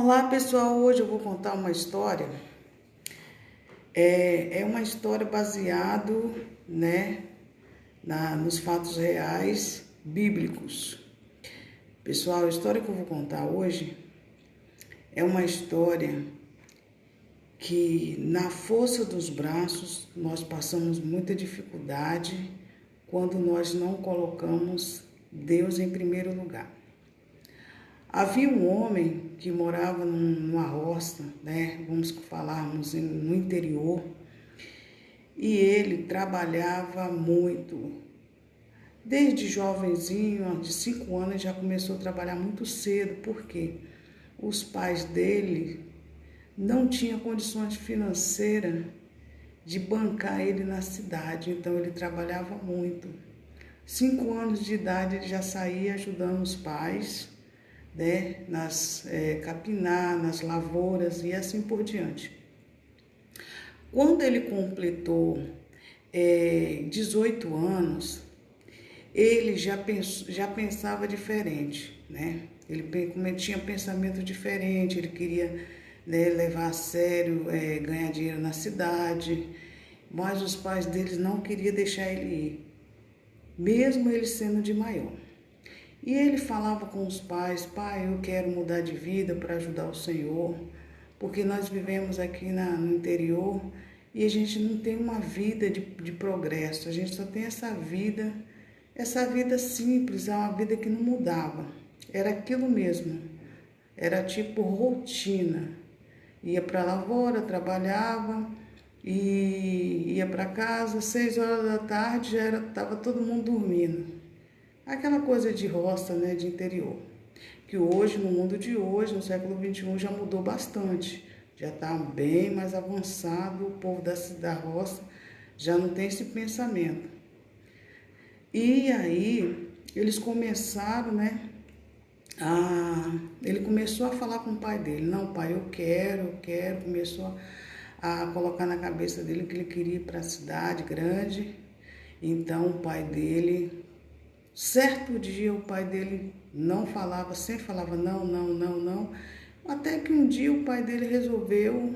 Olá pessoal, hoje eu vou contar uma história. É uma história baseada, nos fatos reais bíblicos. Pessoal, a história que eu vou contar hoje é uma história que na força dos braços nós passamos muita dificuldade quando nós não colocamos Deus em primeiro lugar. Havia um homem que morava numa roça, vamos falarmos no interior, e ele trabalhava muito. Desde jovenzinho, de 5 anos, já começou a trabalhar muito cedo, porque os pais dele não tinham condições financeiras de bancar ele na cidade, então ele trabalhava muito. 5 anos de idade ele já saía ajudando os pais, capinar, nas lavouras e assim por diante. Quando ele completou 18 anos, ele já pensava diferente, Ele tinha pensamento diferente, ele queria levar a sério, ganhar dinheiro na cidade, mas os pais deles não queriam deixar ele ir, mesmo ele sendo de maior. E ele falava com os pais: pai, eu quero mudar de vida para ajudar o Senhor, porque nós vivemos aqui no interior e a gente não tem uma vida de progresso, a gente só tem essa vida simples, é uma vida que não mudava, era aquilo mesmo, era tipo rotina, ia para a lavoura, trabalhava e ia para casa, 6 horas da tarde já estava todo mundo dormindo. Aquela coisa de roça, de interior, que hoje, no mundo de hoje, no século XXI, já mudou bastante. Já está bem mais avançado, o povo da roça já não tem esse pensamento. E aí, eles começaram, ele começou a falar com o pai dele: não, pai, eu quero, começou a colocar na cabeça dele que ele queria ir para a cidade grande. Então, o pai dele... Certo dia o pai dele não falava, sempre falava não, até que um dia o pai dele resolveu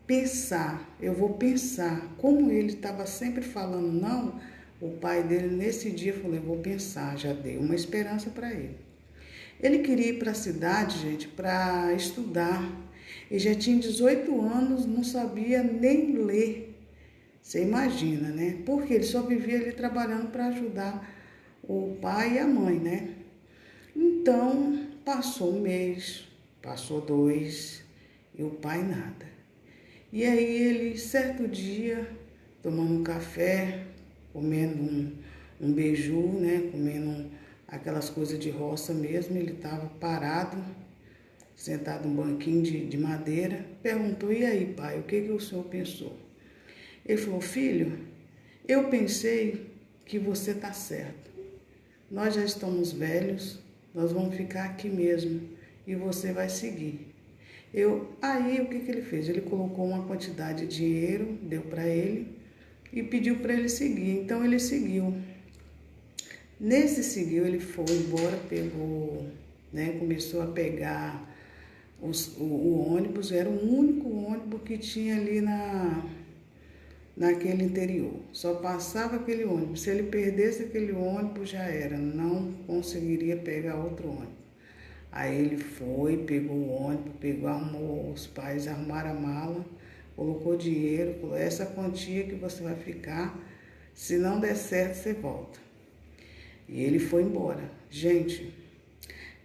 pensar, eu vou pensar. Como ele estava sempre falando não, o pai dele nesse dia falou: eu vou pensar, já deu uma esperança para ele. Ele queria ir para a cidade, gente, para estudar. Ele já tinha 18 anos, não sabia nem ler. Você imagina, Porque ele só vivia ali trabalhando para ajudar o pai e a mãe, Então, passou 1 mês, passou 2, e o pai nada. E aí ele, certo dia, tomando um café, comendo um beiju, comendo aquelas coisas de roça mesmo, ele estava parado, sentado num banquinho de madeira, perguntou: e aí, pai, o que o senhor pensou? Ele falou: filho, eu pensei que você está certo. Nós já estamos velhos, nós vamos ficar aqui mesmo e você vai seguir. Aí o que ele fez? Ele colocou uma quantidade de dinheiro, deu para ele e pediu para ele seguir. Então ele seguiu. Ele foi embora, pegou, começou a pegar o ônibus. Era o único ônibus que tinha ali naquele interior, só passava aquele ônibus. Se ele perdesse aquele ônibus, já era, não conseguiria pegar outro ônibus. Aí ele foi, pegou o ônibus, arrumou, os pais arrumaram a mala, colocou dinheiro, falou: essa quantia que você vai ficar, se não der certo, você volta. E ele foi embora. Gente,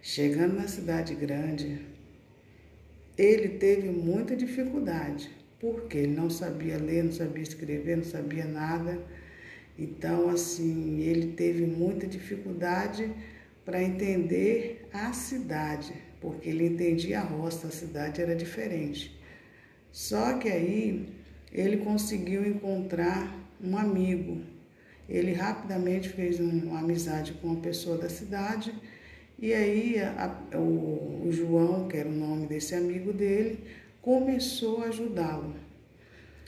chegando na cidade grande, ele teve muita dificuldade, porque ele não sabia ler, não sabia escrever, não sabia nada. Então, assim, ele teve muita dificuldade para entender a cidade, porque ele entendia a roça, a cidade era diferente. Só que aí ele conseguiu encontrar um amigo. Ele rapidamente fez uma amizade com uma pessoa da cidade, e aí o João, que era o nome desse amigo dele, começou a ajudá-lo.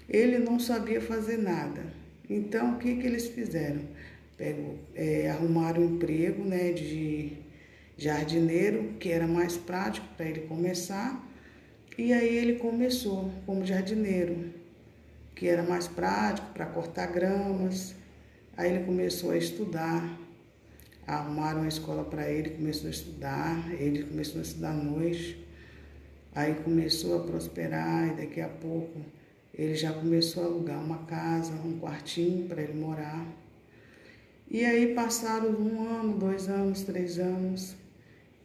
Ele não sabia fazer nada. Então, o que eles fizeram? Arrumaram um emprego, jardineiro, que era mais prático para ele começar. E aí ele começou como jardineiro, que era mais prático para cortar gramas. Aí ele começou a estudar, arrumaram uma escola para ele, começou a estudar, ele começou a estudar à noite. Aí começou a prosperar e daqui a pouco ele já começou a alugar uma casa, um quartinho para ele morar. E aí passaram 1 ano, 2 anos, 3 anos.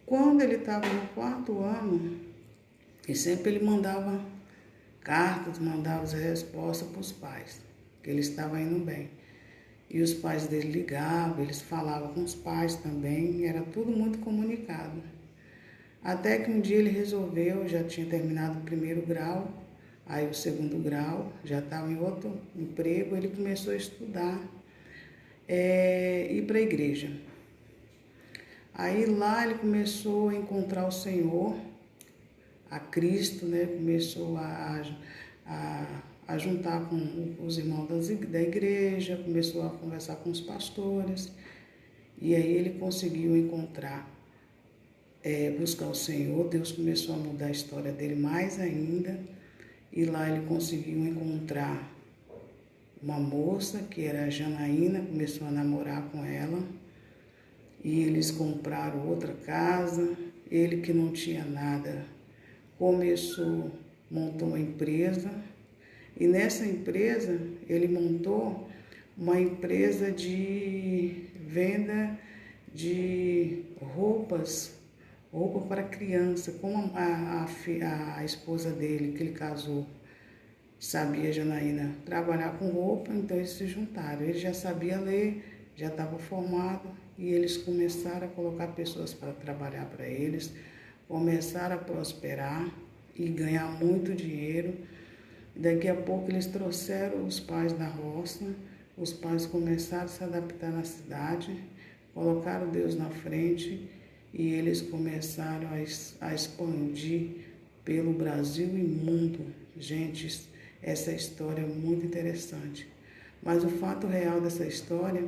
Quando ele estava no 4 ano, e sempre ele mandava cartas, mandava as respostas para os pais, que ele estava indo bem. E os pais dele ligavam, eles falavam com os pais também, era tudo muito comunicado. Até que um dia ele resolveu, já tinha terminado o 1º grau, aí o 2º grau, já estava em outro emprego, ele começou a estudar, ir para a igreja. Aí lá ele começou a encontrar o Senhor, a Cristo, né? Começou a juntar com os irmãos da igreja, começou a conversar com os pastores, e aí ele conseguiu encontrar, buscar o Senhor. Deus começou a mudar a história dele mais ainda, e lá ele conseguiu encontrar uma moça, que era a Janaína, começou a namorar com ela, e eles compraram outra casa. Ele, que não tinha nada, montou uma empresa, e nessa empresa ele montou uma empresa de venda de roupa para criança, como a esposa dele, que ele casou, sabia, Janaína, trabalhar com roupa, então eles se juntaram. Ele já sabia ler, já estava formado, e eles começaram a colocar pessoas para trabalhar para eles, começaram a prosperar e ganhar muito dinheiro. Daqui a pouco eles trouxeram os pais da roça, os pais começaram a se adaptar na cidade, colocaram Deus na frente, e eles começaram a expandir pelo Brasil e mundo. Gente, essa história é muito interessante. Mas o fato real dessa história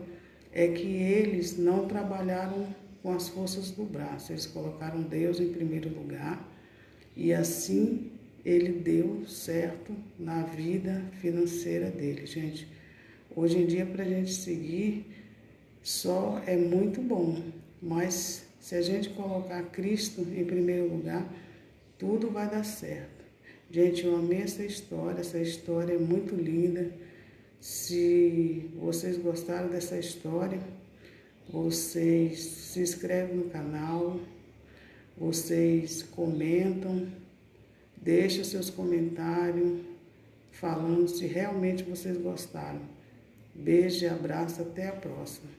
é que eles não trabalharam com as forças do braço, eles colocaram Deus em primeiro lugar, e assim ele deu certo na vida financeira dele. Gente, hoje em dia, para a gente seguir, só é muito bom, mas se a gente colocar Cristo em primeiro lugar, tudo vai dar certo. Gente, eu amei essa história é muito linda. Se vocês gostaram dessa história, vocês se inscrevem no canal, vocês comentam, deixem seus comentários falando se realmente vocês gostaram. Beijo e abraço, até a próxima.